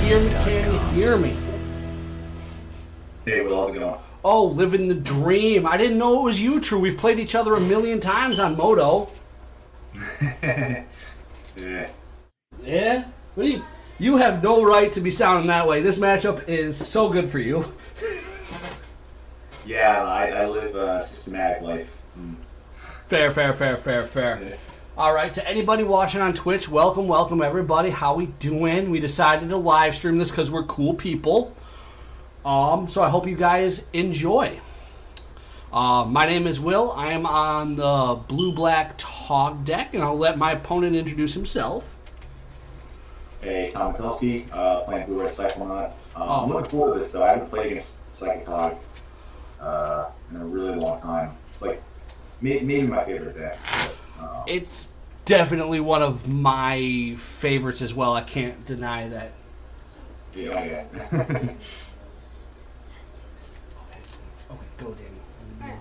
Can you hear me? Hey, how's it going? Oh, living the dream. I didn't know it was you, True. We've played each other a million times on Moto. Yeah. Yeah? What do you have no right to be sounding that way. This matchup is so good for you. Yeah, I live a systematic life. Fair. Yeah. All right, to anybody watching on Twitch, welcome everybody. How we doing? We decided to live stream this because we're cool people. So I hope you guys enjoy. My name is Will. I am on the blue-black Tog deck, and I'll let my opponent introduce himself. Hey, Tom Pelski, playing UR Stiflenaught. I'm looking forward to this, though. I haven't played against Second Tog in a really long time. It's like maybe my favorite deck. But, it's definitely one of my favorites as well. I can't deny that. Yeah. Go, Daniel.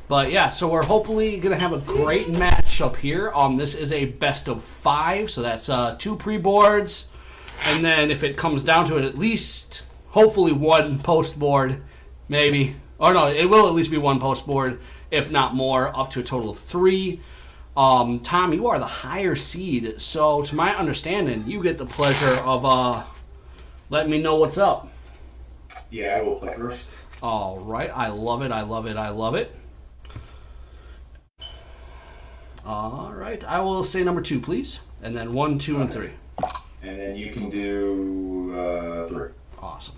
But yeah, so we're hopefully going to have a great matchup here. This is a best of 5, so that's 2 pre-boards. And then if it comes down to it, at least, hopefully 1 post-board, maybe. Or no, it will at least be 1 post-board, if not more, up to a total of 3. Tom, you are the higher seed, so to my understanding, you get the pleasure of letting me know what's up. Yeah, I will play first. All right, I love it. All right, I will say number 2, please, and then 1, 2, and 3. And then you can do 3. Awesome.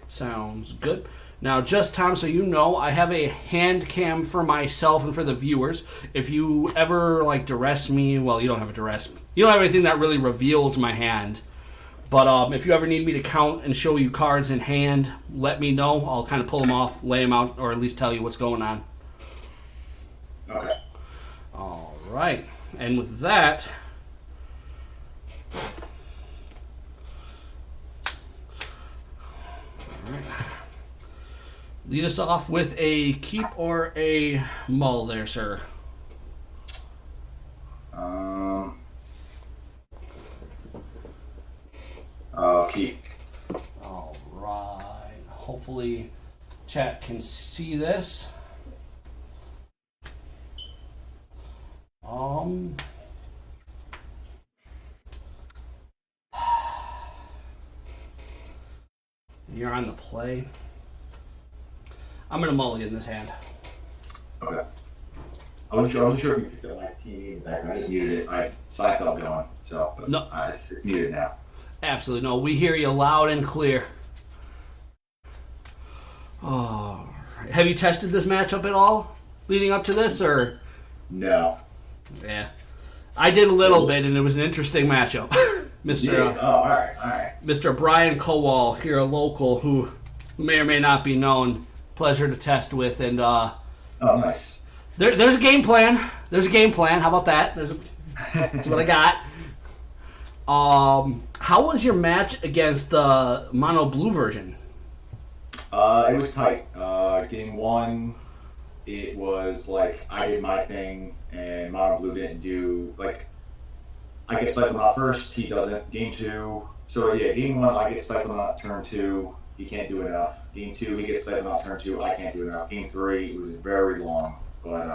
Sounds good. Now, just Tom, so you know, I have a hand cam for myself and for the viewers. If you ever duress me, well, you don't have a duress. You don't have anything that really reveals my hand. But if you ever need me to count and show you cards in hand, let me know. I'll kind of pull them off, lay them out, or at least tell you what's going on. Okay. All right. And with that, all right. Lead us off with a keep or a mull there, sir. Keep. All right. Hopefully, chat can see this. You're on the play. I'm gonna mulligan this hand. Okay. I wasn't sure if you picked up my TV in the background. I just muted it. I saw it going, so but no, it's muted now. Absolutely no. We hear you loud and clear. Oh, have you tested this matchup at all leading up to this, or? No. Yeah, I did a little bit, and it was an interesting matchup. Mr. All right. Mr. Brian Kowal here, a local who may or may not be known. Pleasure to test with, and oh, nice. There's a game plan. How about that? That's what I got. How was your match against the mono blue version? It was tight. Game 1, it was I did my thing, and mono blue didn't do I get Stiflenaught first, he doesn't. Game 2, so yeah, game 1 I get Stiflenaught, turn 2, he can't do enough. Game 2 he gets Stiflenaught, turn 2, I can't do enough. Game 3 it was very long, but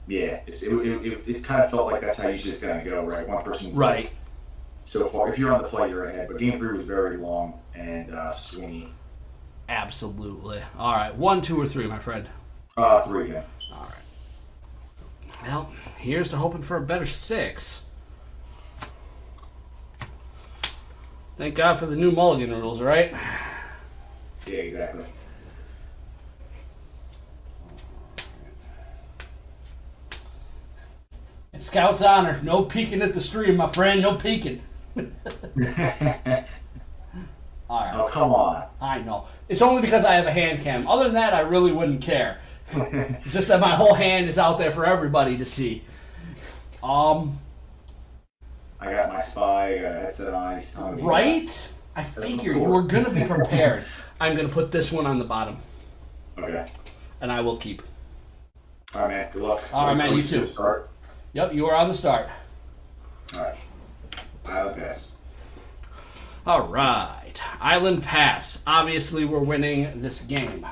yeah, it kind of felt like that's how usually it's gonna go, right? One person's right. So far, if you're on the play, you're ahead. But game 3 was very long and swingy. Absolutely. All right, 1, 2, or 3, my friend. 3 again. All right. Well, here's to hoping for a better 6. Thank God for the new mulligan rules, right? Yeah, exactly. It's Scout's honor. No peeking at the stream, my friend. No peeking. All right. Oh, come on. I know. It's only because I have a hand cam. Other than that, I really wouldn't care. It's just that my whole hand is out there for everybody to see. I got my spy, I got a headset on. He's telling me right? I figured you were going to be prepared. I'm going to put this one on the bottom. Okay. And I will keep. All right, man. Good luck. All right, man. You too. Start. Yep, you are on the start. All right. I'll pass. All right. Island pass. Obviously, we're winning this game.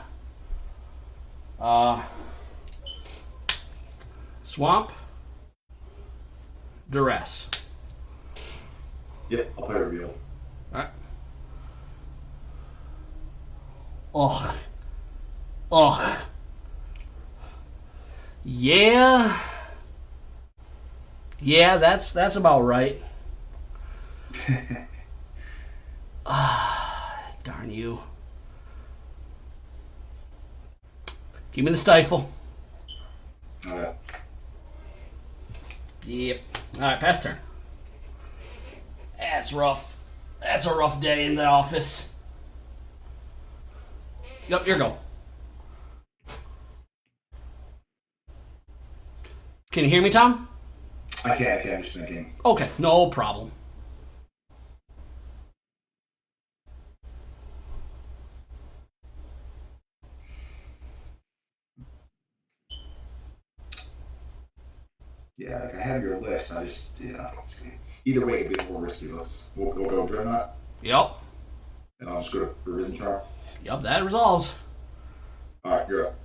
Swamp. Duress. Yep, I'll play reveal. All right. Ugh. Ugh. Yeah. Yeah, that's about right. Darn you. Give me the stifle. Okay. Yep. Alright, pass turn. That's rough. That's a rough day in the office. Yep, here you go. Can you hear me, Tom? I can't. I'm just thinking. Okay, no problem. Yeah, like I have your list. I just, either way, it'd be more risky. We'll go Dreadnought, Yep. and I'll just go to Risen Charm. Yep, that resolves. All right, you're up.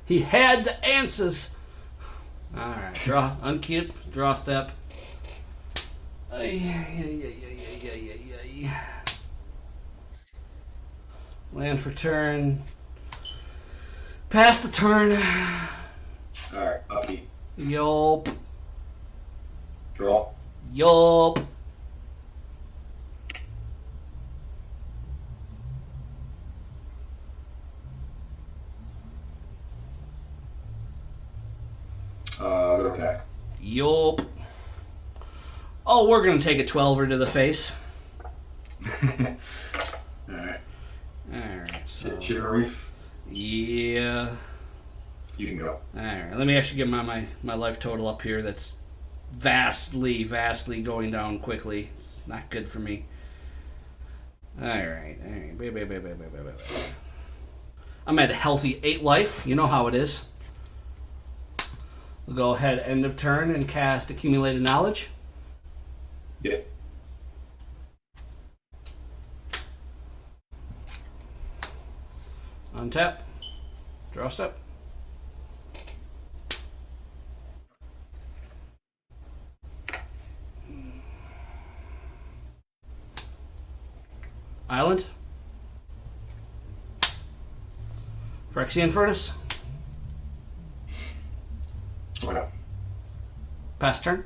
He had the answers. Alright, draw, unkeep, draw step. Land for turn. Pass the turn. Alright, upkeep. Yup. Draw. Yup. Go to attack. Yup. Oh, we're gonna take a 12er to the face. Alright. Alright, so. Shiver Reef. Yeah. You can go. Alright, let me actually get my life total up here. That's vastly going down quickly. It's not good for me. Alright. I'm at a healthy 8 life. You know how it is. We'll go ahead, end of turn, and cast Accumulated Knowledge. Yep. Untap. Draw step. Island. Phyrexian Furnace. Okay. Pass turn.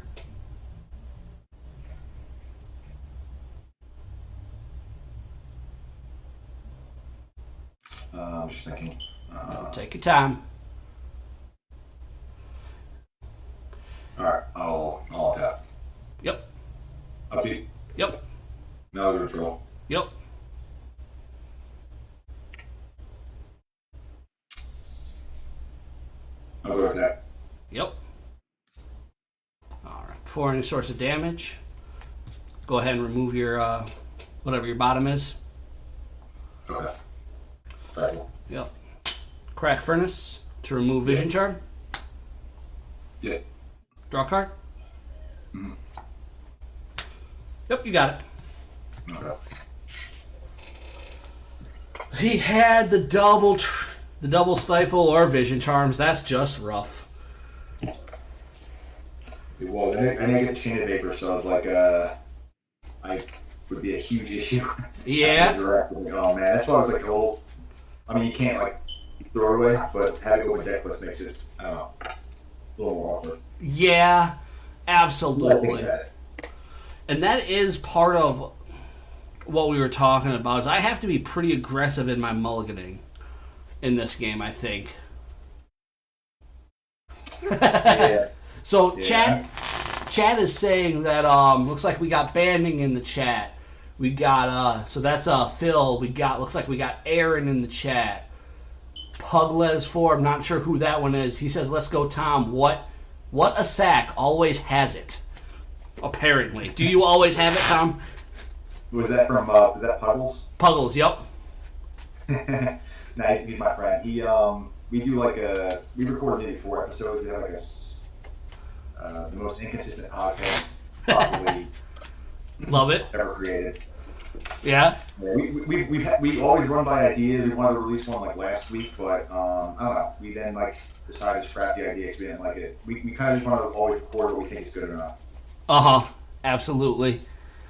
I'm just thinking. Take your time. Alright, I'll tap. Yep. Upkeep. Yep. Now go to draw. Yep. I'll go to attack. Yep. Alright. Before any source of damage, go ahead and remove your whatever your bottom is. Okay. Cycle. Yep. Crack Furnace to remove Vision Charm. Yeah. Draw a card. Mm-hmm. Yep, you got it. Okay. He had the double stifle or Vision Charms. That's just rough. Well, I didn't get Chain of Vapor, so I was like, I would be a huge issue. Yeah. Oh man, that's why I was like, oh, I mean, you can't like throw it away, but having it with deck list makes it, I don't know, a little more awkward. Yeah, I absolutely. think that. And that is part of what we were talking about. Is I have to be pretty aggressive in my mulliganing in this game, I think. Yeah. So Yeah. Chad is saying that looks like we got banding in the chat. We got so that's Phil. Looks like we got Aaron in the chat. Pugles 4, I'm not sure who that one is. He says, "Let's go, Tom. What a sack always has it." Apparently, do you always have it, Tom? Was that from? Was that Puddles? Puggles, yep. Nah, he's my friend. He we do like we recorded maybe 4 episodes. We have like the most inconsistent podcast possibly Love it. ever created. Yeah. We always run by ideas. We wanted to release one like last week, but I don't know. We then like decided to scrap the idea because we didn't like it. We kind of just want to always record what we think is good enough. Absolutely.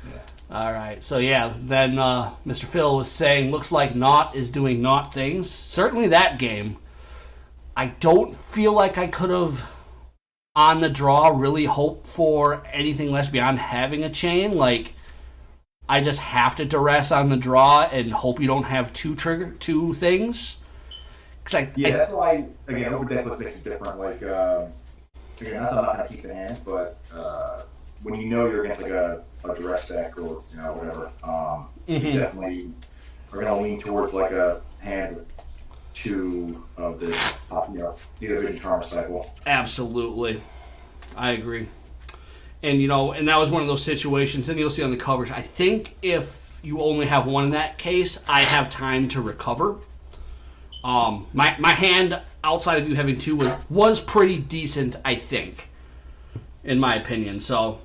Yeah. All right. So yeah, then Mr. Phil was saying, looks like Naught is doing Naught things. Certainly that game. I don't feel like I could have on the draw really hoped for anything less beyond having a chain. Like, I just have to duress on the draw and hope you don't have two things. That's why, again, over decklist makes it different. Like, again, not that I'm not going to keep the hand, but when you know you're against like a duress deck or whatever, you definitely are going to lean towards like a hand with two of the either Vision Charm or Cycle. Absolutely. I agree. And, and that was one of those situations, and you'll see on the coverage, I think if you only have one in that case, I have time to recover. My hand, outside of you having two, was pretty decent, I think, in my opinion, so.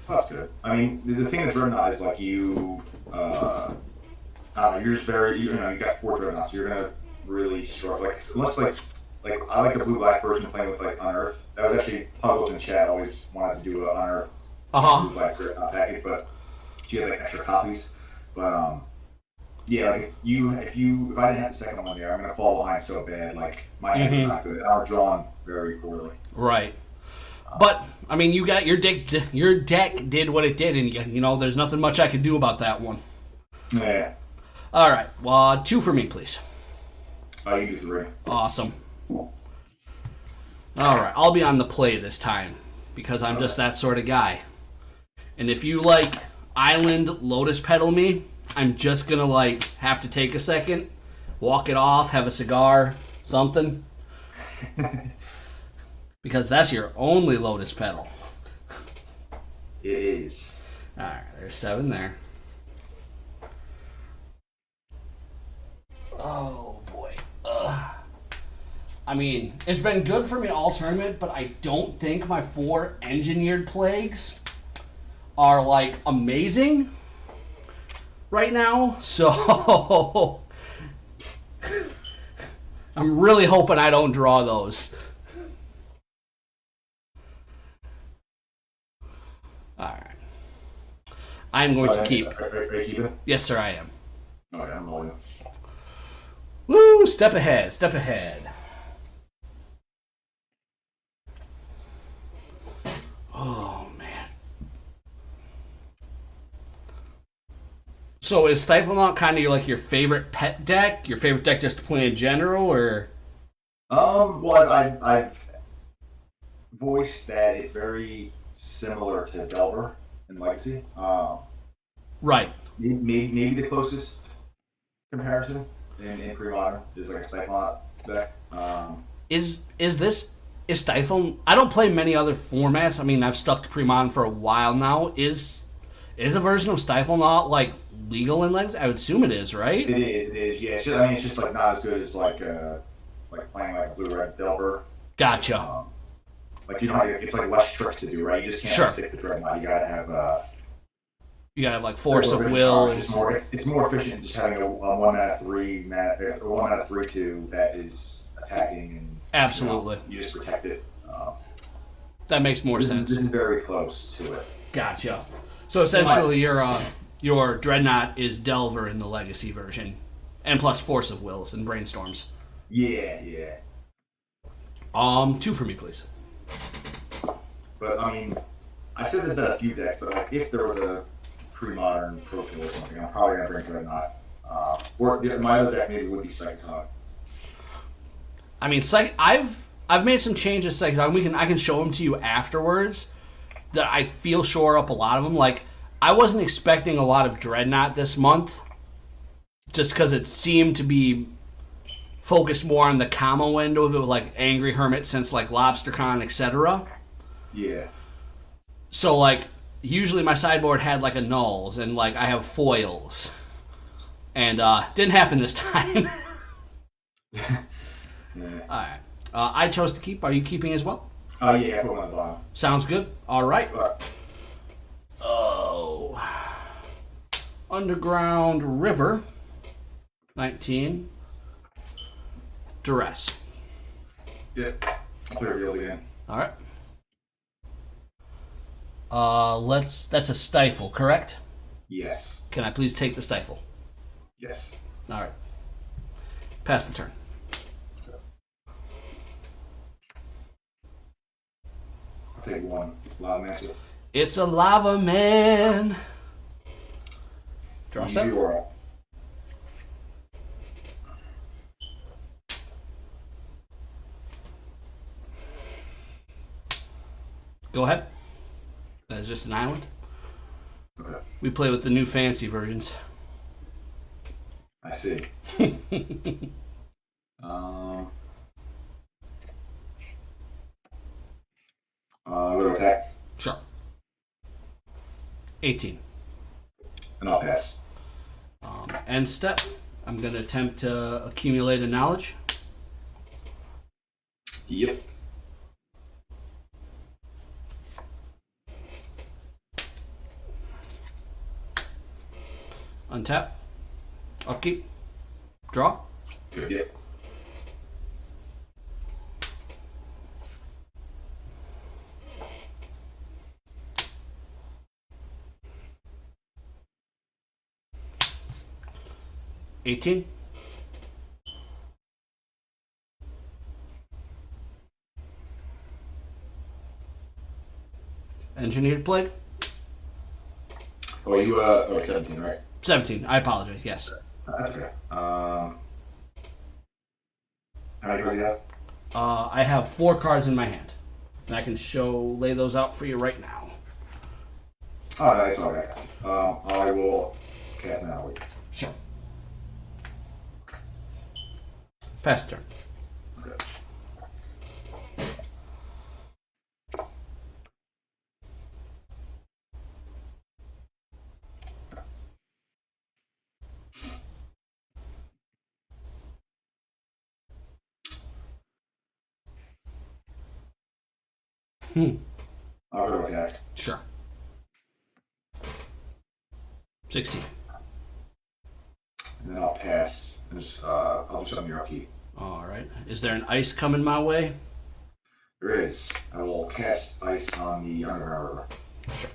That's good. I mean, the thing with Dreadnought is, like, you're just very, you got 4 Dreadnoughts, so you're going to really struggle. Like, unless, like I like a blue-black version playing with, like, Unearth. That was actually, Puggles in chat always wanted to do an Unearth blue-black package, but she had, like, extra copies. But, yeah, like, if I didn't have the second one there, I'm going to fall behind so bad. Like, my hand is not good. I'm drawn very poorly. Right. But, I mean, you got your deck did what it did, and, there's nothing much I can do about that one. Yeah. All right. Well, 2 for me, please. You do 3. Awesome. All right. I'll be on the play this time because I'm just that sort of guy. And if you, Island Lotus Petal me, I'm just going to, have to take a second, walk it off, have a cigar, something. Because that's your only Lotus Petal. It is. All right, there's 7 there. Oh, boy. Ugh. I mean, it's been good for me all tournament, but I don't think my 4 Engineered Plagues are, amazing right now. So, I'm really hoping I don't draw those. All right. I'm going to keep. Are you keeping? Yes, sir, I am. Oh, yeah, I'm rolling. Woo! Step ahead. Step ahead. Oh, man. So is Stiflenaught kind of your favorite pet deck? Your favorite deck just to play in general, or? Well, I've voiced that it's very similar to Delver in Legacy. Right. Maybe the closest comparison in Premodern is like a Stiflenaught deck. Is Stifle? I don't play many other formats. I mean, I've stuck to Premodern for a while now. Is a version of Stiflenaught legal in Legacy? I would assume it is, right? It is. Yeah. It's just not as good as playing blue-red Delver. Gotcha. It's less tricks to do, right? You just can't stick to Dreadnought. You gotta have. You gotta have Force of Will. It's more efficient just having a 1 out of 3 or 1 out of 3/2 that is attacking and. Absolutely. You just protect it. That makes more sense. This is very close to it. Gotcha. So essentially, your Dreadnought is Delver in the Legacy version, and plus Force of Wills and Brainstorms. Yeah. 2 for me, please. But I mean, I said this at a few decks, but if there was a Premodern Pro Tour or something, I'm probably gonna bring Dreadnought. Or my other deck maybe would be Psychic Hawk. I mean, I've made some changes. I can show them to you afterwards. That I feel shore up a lot of them. I wasn't expecting a lot of Dreadnought this month, just because it seemed to be focused more on the combo end of it, with Angry Hermit, since LobsterCon, etc. Yeah. So usually my sideboard had a nulls and I have foils, and didn't happen this time. Yeah. All right. I chose to keep. Are you keeping as well? Yeah, I put one on the bottom. Sounds good. All right. All right. Oh. Underground River. 19. Duress. Yep. Clear field again. All right. That's a stifle, correct? Yes. Can I please take the stifle? Yes. All right. Pass the turn. I'll take one. Loud master. It's a lava man. Draw step. You are up. Go ahead. That is just an island. Okay. We play with the new fancy versions. I see. Go to attack. Sure. 18. And I'll pass. End step. I'm going to attempt to accumulate a knowledge. Yep. Untap. Upkeep. Draw. Good. Yep. $18. Engineered plague. Oh, you 17, right? 17. I apologize. Yes. That's okay. How many cards do you have? I have 4 cards in my hand. And I can lay those out for you right now. Oh, nice. Okay. I will cast now. Sure. Pass turn. Okay. I'll go to attack. Sure. 16. And then I'll pass. And just, I'll do something your upkeep. All right. Is there an ice coming my way? There is. I will cast ice on the underground river. Sure.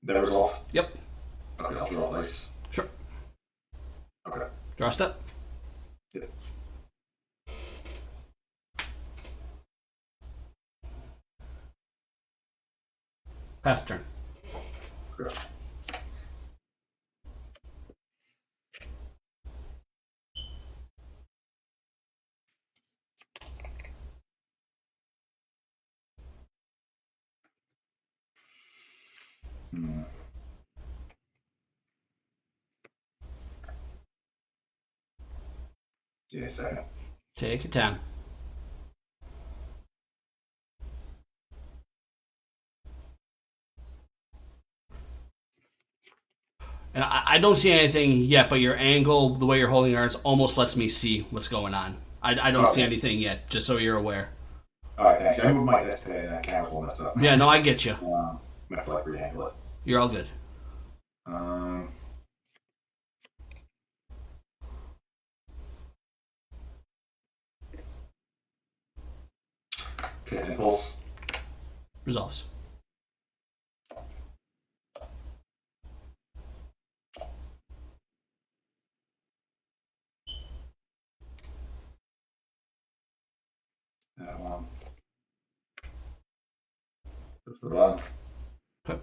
That resolve? Yep. Okay, I'll draw ice. Sure. Okay. Draw a step. Yep. Pass turn. Okay. Give me a second. Take your time. And I don't see anything yet, but your angle, the way you're holding your arms, almost lets me see what's going on. I don't see anything yet, just so you're aware. Alright, thanks. I moved my desk today and that camera's all messed up. Yeah, no, I get you. I'm gonna have to like rehandle it. You're all good. Cast impulse. Resolves. That one. That's the run. Okay.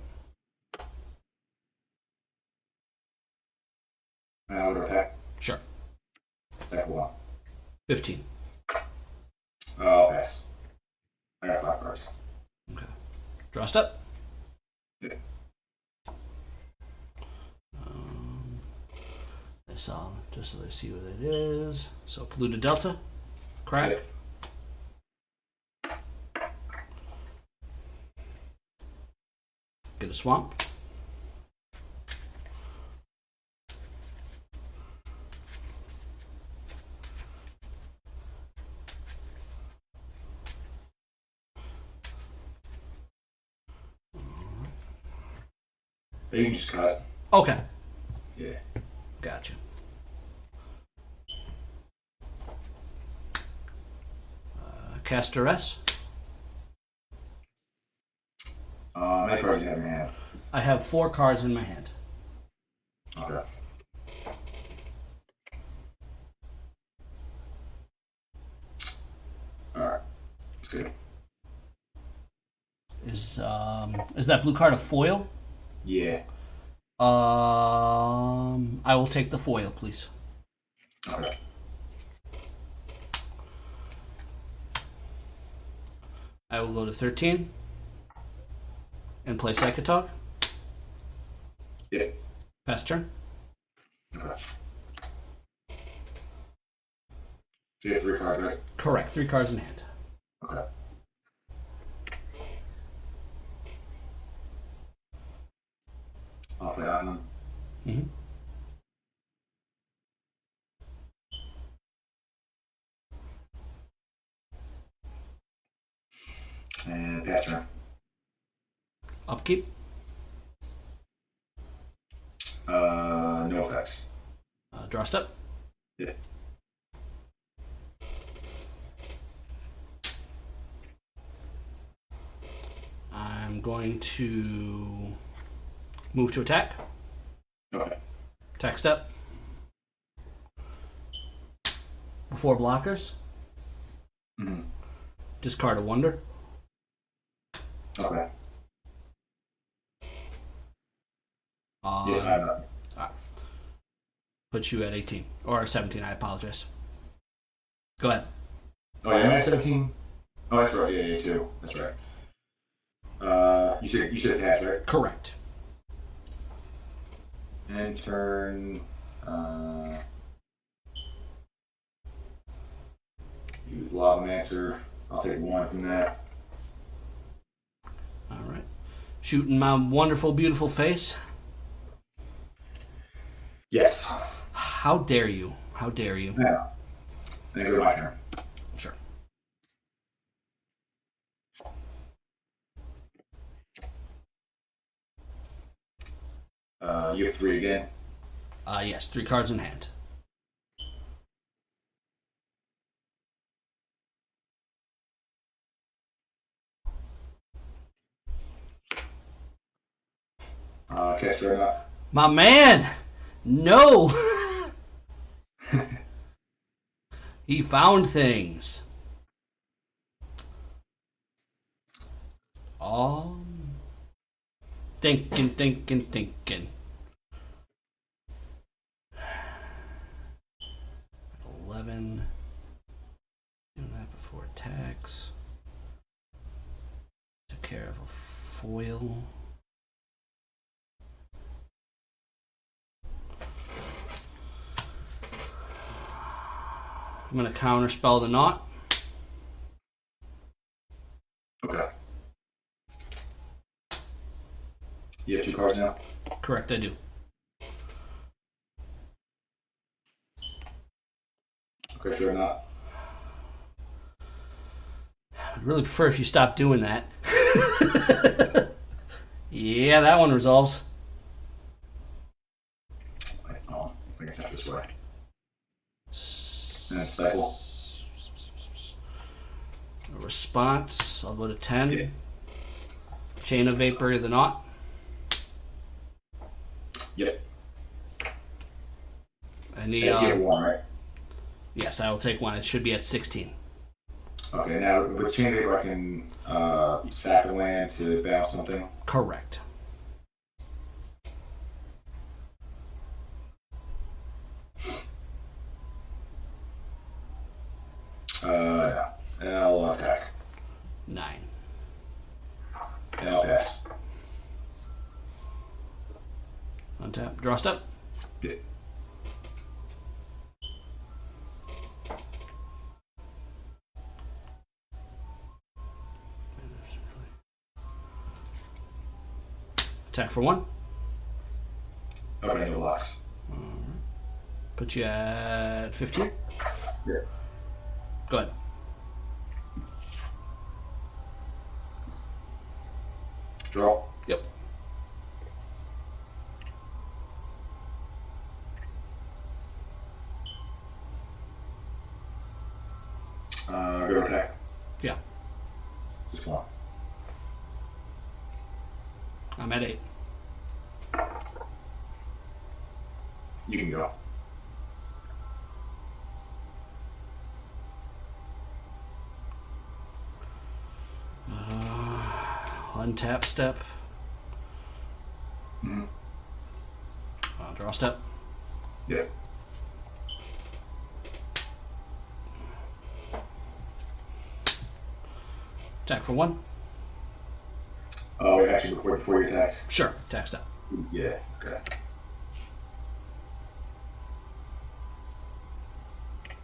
Now we'll attack. Sure. Attack one. 15. I'll pass. I got 5 cards. Okay. Draw a step. Yeah. I saw just so they see what it is. So polluted delta. Crack. Yeah. Get a swamp. You can just cut. Okay. Yeah. Gotcha. Caster S. How many cards do you have in your hand? I have 4 cards in my hand. Okay. Alright. Let's go. Is that blue card a foil? Yeah. I will take the foil, please. Okay. I will go to 13 and play Psychotog. Yeah. Pass turn. Okay. So you have 3 cards, right? Correct. 3 cards in hand. Okay. I'll play Island. Mm-hmm. And pass turn. Upkeep. No effects. Draw step. Yeah. I'm going to move to attack. Okay. Attack step. Before blockers. Mm-hmm. Discard a wonder. Okay. Yeah, I have nothing. Put you at 18 or 17. I apologize. Go ahead. Oh, yeah, I'm at 17. Oh, that's right. Yeah, too. That's right. You said attach, right? Correct. And turn. Use Lavamancer. I'll take 1 from that. All right. Shooting my wonderful, beautiful face. Yes. How dare you? How dare you? Yeah. Then go to my turn. Sure. You have 3 again. Yes, 3 cards in hand. Cast or not. My man! No! He found things. Thinking. 11. Doing that before attacks. Took care of a foil. I'm going to counterspell the knot. Okay. You have 2 cards now? Correct, I do. Okay, sure or not. I'd really prefer if you stopped doing that. Yeah, that one resolves. Wait, oh, I can tap this way. And it's cycle. A response. I'll go to 10. Yeah. Chain of Vapor, the knot. Yep. And You have 1, right? yes, I will take 1. It should be at 16. Okay, now with Chain Vapor, I can sack a land to bounce something. Correct. Yeah. And I'll attack. 9. And I'll pass. Untap. Draw step. Yeah. Attack for 1. Okay, no blocks. Put you at 15. Yeah. Go ahead. Draw. Yep. I'm at 8. You can go. Untap step. Mm-hmm. Draw step. Yeah. Attack for 1. Oh, wait, actually, before you attack. Sure, attack step. Yeah, okay.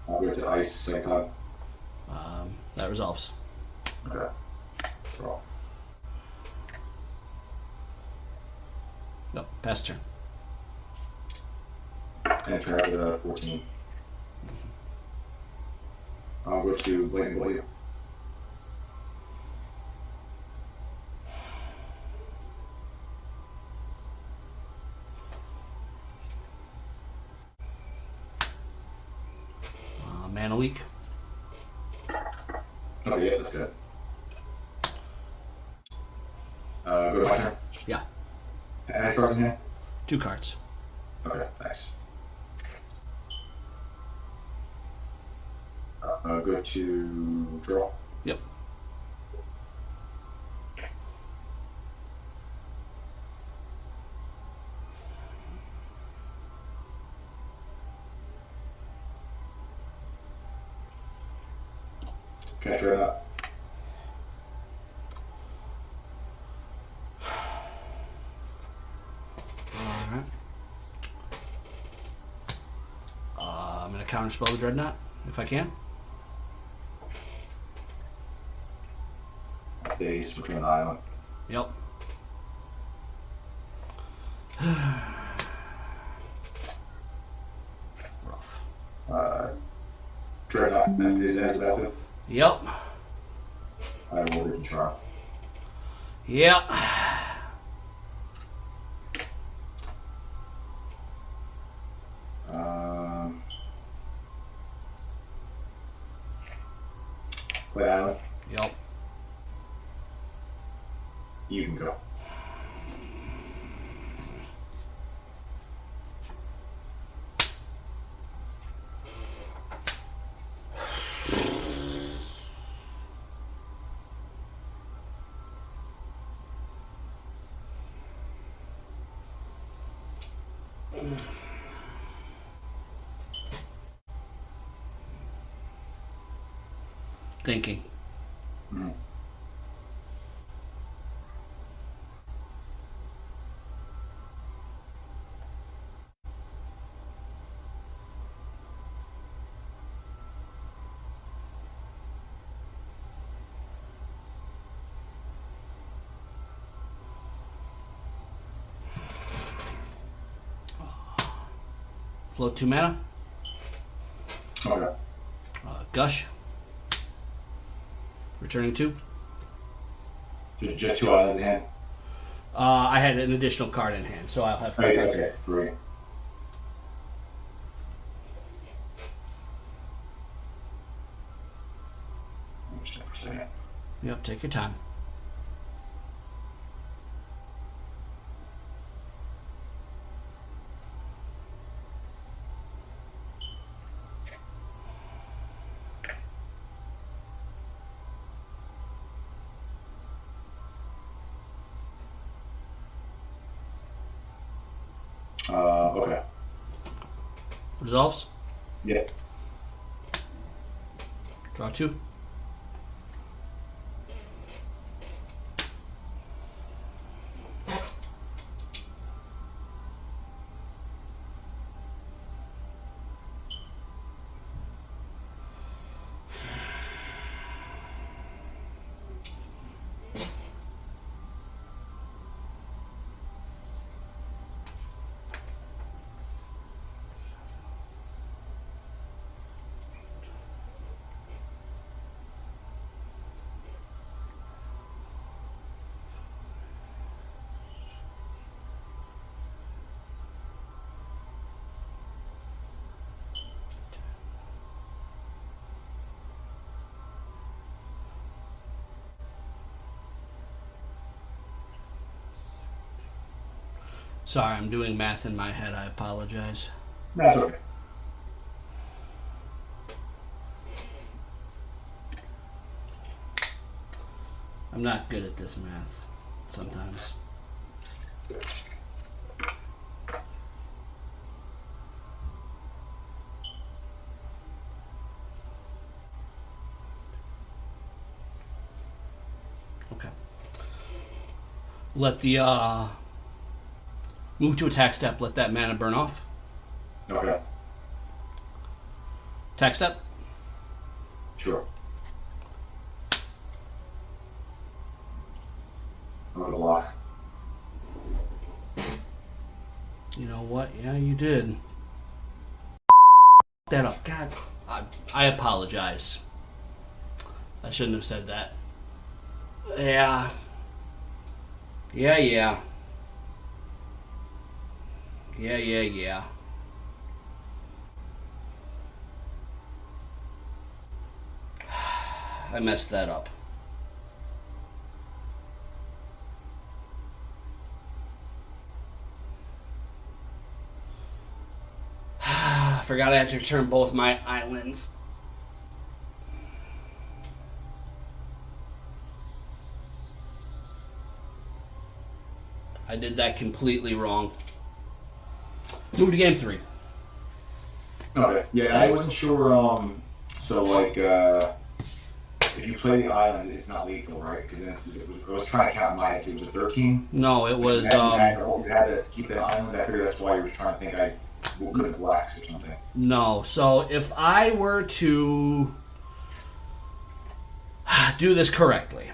I'll go to ice same time. That resolves. Okay. Draw. Nope, pass turn. And turn out to 14. I'll go to Blade and Blade. Mana leak. Oh, yeah, that's good. Go to my turn. Yeah. Any cards in hand? 2 cards. Okay, thanks. Go to draw. Yep. Can I try that? Alright. I'm going to counterspell the Dreadnought, if I can. They switch on an island. Yep. Rough. Dreadnought is as battlefield. Yep. I will read and try. Yep. Play island. Yep. You can go. Thinking. Mm-hmm. Float 2 mana. Okay. Gush. Returning 2. Just 2 islands in hand. I had an additional card in hand, so I'll have 3 cards. Okay, great. Just a second. Yep, take your time. Okay. Resolves. Yeah. Draw 2. Sorry, I'm doing math in my head. I apologize. That's okay. I'm not good at this math sometimes. Okay. Let the move to attack step. Let that mana burn off. Okay. Attack step. Sure. I'm gonna block. You know what? Yeah, you did. That up. God, I apologize. I shouldn't have said that. Yeah. Yeah, yeah. Yeah, yeah, yeah. I messed that up. I forgot I had to return both my islands. I did that completely wrong. Move to game 3. Okay. Yeah, I wasn't sure. So like, if you play the island, it's not lethal, right? Because I was trying to count my. It was a 13. No, it was. You had to keep the island. I figured that's why you were trying to think I couldn't relax or something. No. So if I were to do this correctly,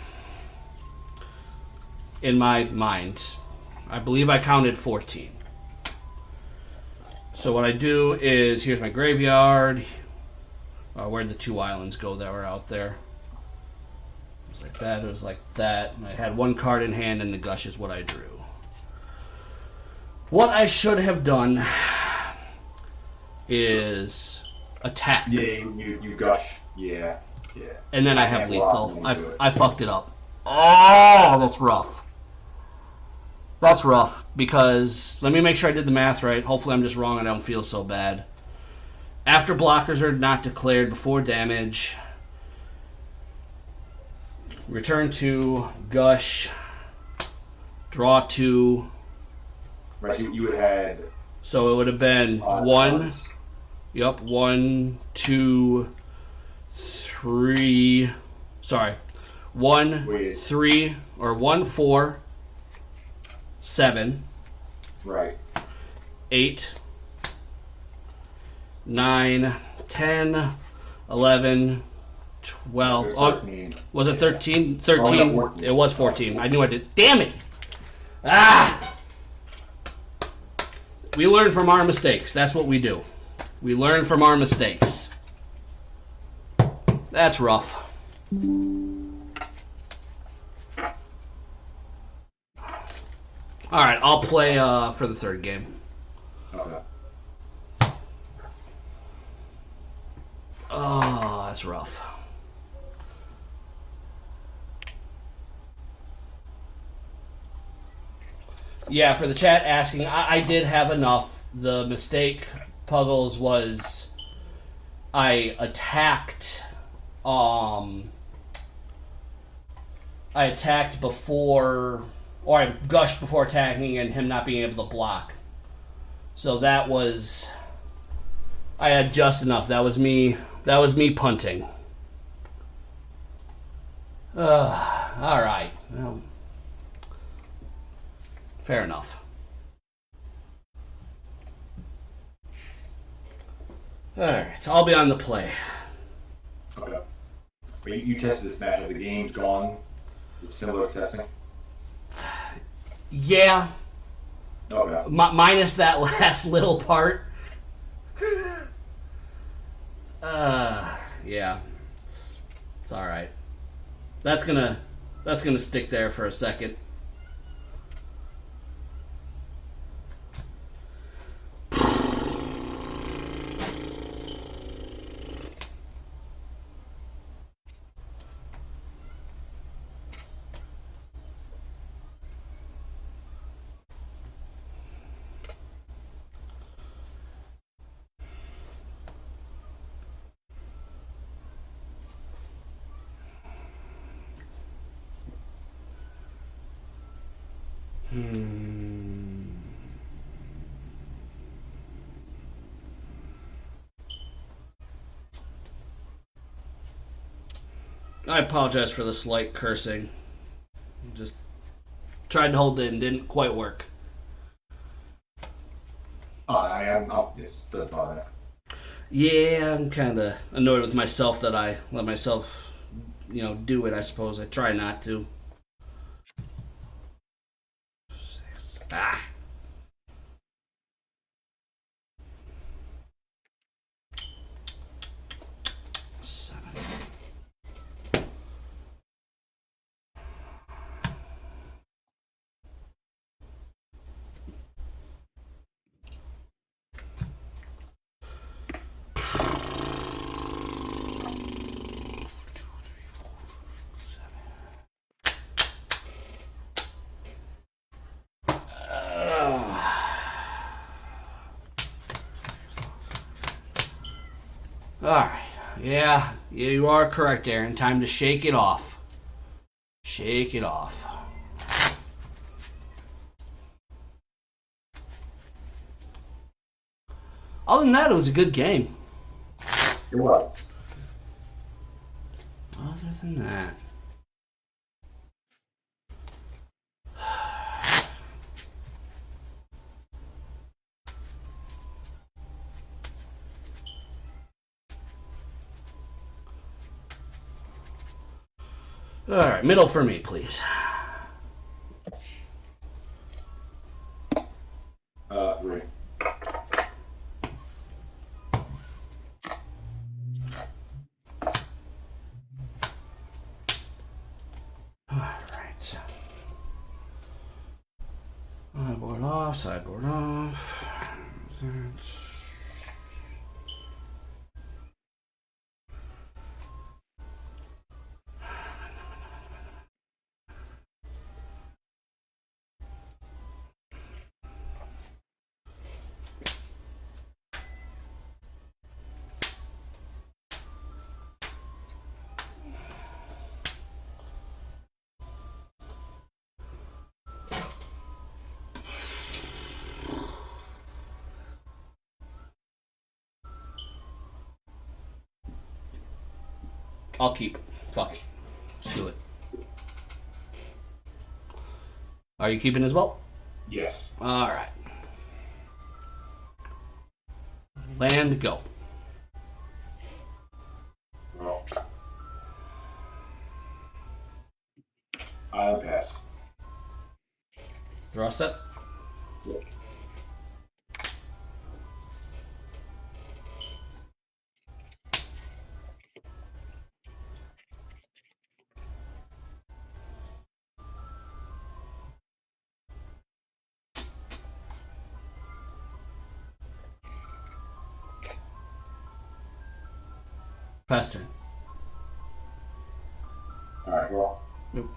in my mind, I believe I counted 14. So what I do is, here's my graveyard. Where'd the 2 islands go that were out there? It was like that, it was like that. And I had 1 card in hand, and the gush is what I drew. What I should have done is attack. Yeah, you gush. Yeah, yeah. And then I have lethal. I fucked it up. Oh, that's rough. That's rough, because let me make sure I did the math right. Hopefully I'm just wrong and I don't feel so bad. After blockers are not declared, before damage, return 2, gush, draw 2. Right, you would have had. So it would have been 1. Yep, 1, 2, 3. Sorry. 1, 3, or 1, 4. 7, right, 8, 9, 10, 11, 12. Oh, was it 13? 13. It was 14. I knew I did. Damn it! Ah! We learn from our mistakes. That's what we do. We learn from our mistakes. That's rough. All right, I'll play for the 3rd game. Okay. Oh, that's rough. Yeah, for the chat asking, I did have enough. The mistake, Puggles, was I attacked. I attacked before, or I gushed before attacking, and him not being able to block. So that was, I had just enough. That was me. That was me punting. All right. Well, fair enough. All right. So I'll be on the play. Okay. But you tested this matchup. The game's gone. It's similar testing. Yeah. Okay. Minus that last little part. Yeah. It's all right. That's gonna stick there for a second. I apologize for the slight cursing. Just tried to hold it and didn't quite work. Oh, I am. Oh, it's doesn't bother. Yeah, I'm kind of annoyed with myself that I let myself, do it. I suppose I try not to. 6. Ah. Alright. Yeah, you are correct, Aaron. Time to shake it off. Shake it off. Other than that, it was a good game. It was. Other than that. Alright, middle for me, please. Three. Alright. Sideboard off, sideboard off. I'll keep. Fuck it. Let's do it. Are you keeping as well? Yes. Alright. Land, go. Well, I'll pass. Draw step. Yeah. Pass turn. Alright, well. Nope.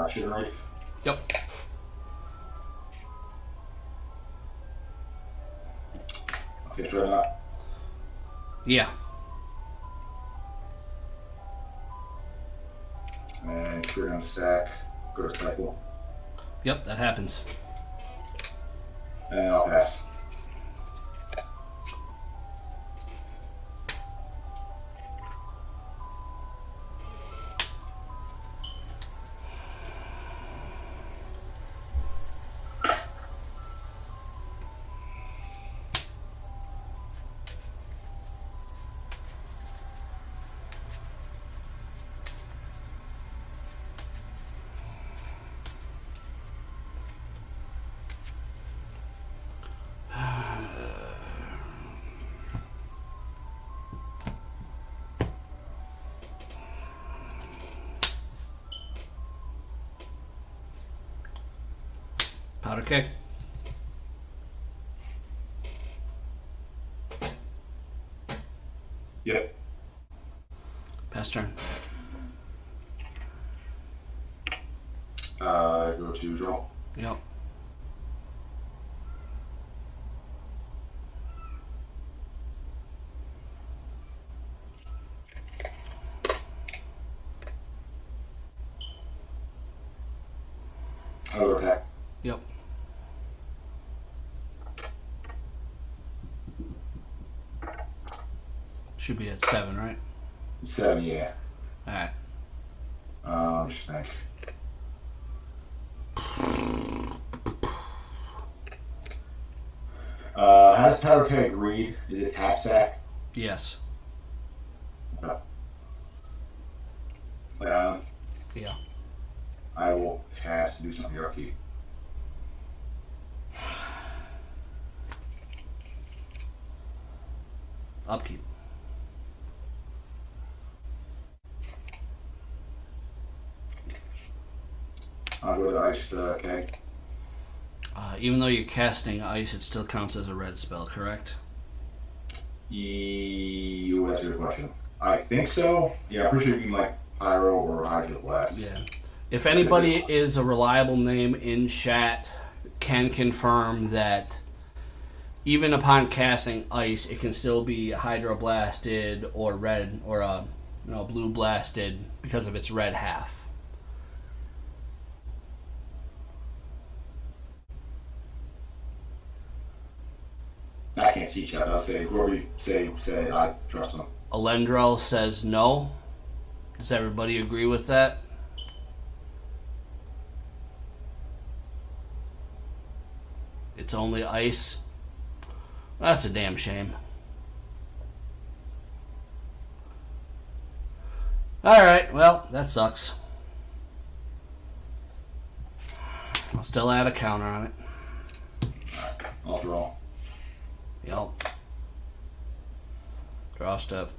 Sugar reef. Yep. Okay, try that. Yeah. And clear down stack. Go to cycle. Yep, that happens. And I'll pass. Powder keg. Yep. Pass turn. Go to draw. Yep. Auto attack. Yep. Should be at 7, right? 7, yeah. Alright. Just think. How does powder keg read? Is it tap sack? Yes. Okay. Yeah. I will cast to do something here. Upkeep. Upkeep. I'll go to ice keg. Even though you're casting ice, it still counts as a red spell, correct? That's a good question. I think so. Yeah, I'm pretty sure you can like pyro or hydro blast. Yeah. If anybody is a reliable name in chat, can confirm that even upon casting ice, it can still be hydro blasted or red or blue blasted because of its red half. I can't see chat. I'll say whoever you say I trust them. Alendrel says no. Does everybody agree with that? It's only ice. That's a damn shame. Alright, well, that sucks. I'll still add a counter on it. Alright, I'll draw. Yep. Draw step.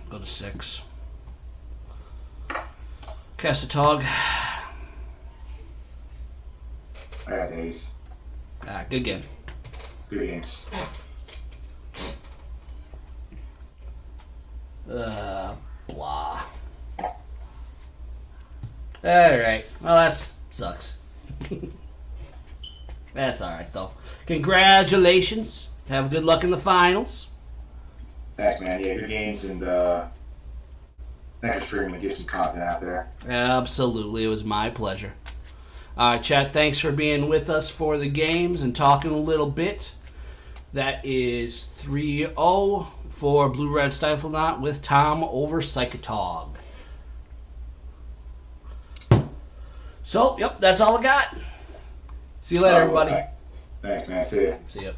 Go to 6. Cast a Tog. I got ace. Good game. Good games. Blah. Alright. Well, that sucks. That's alright, though. Congratulations. Have good luck in the finals. Thanks, man. Yeah, good games, and thanks for streaming and get some content out there. Absolutely. It was my pleasure. Alright, chat. Thanks for being with us for the games and talking a little bit. That is 3-0 for Blue-Red Stiflenaught with Tom over Psychotog. So, yep, that's all I got. See you later, everybody. Thanks, man. See ya. See ya.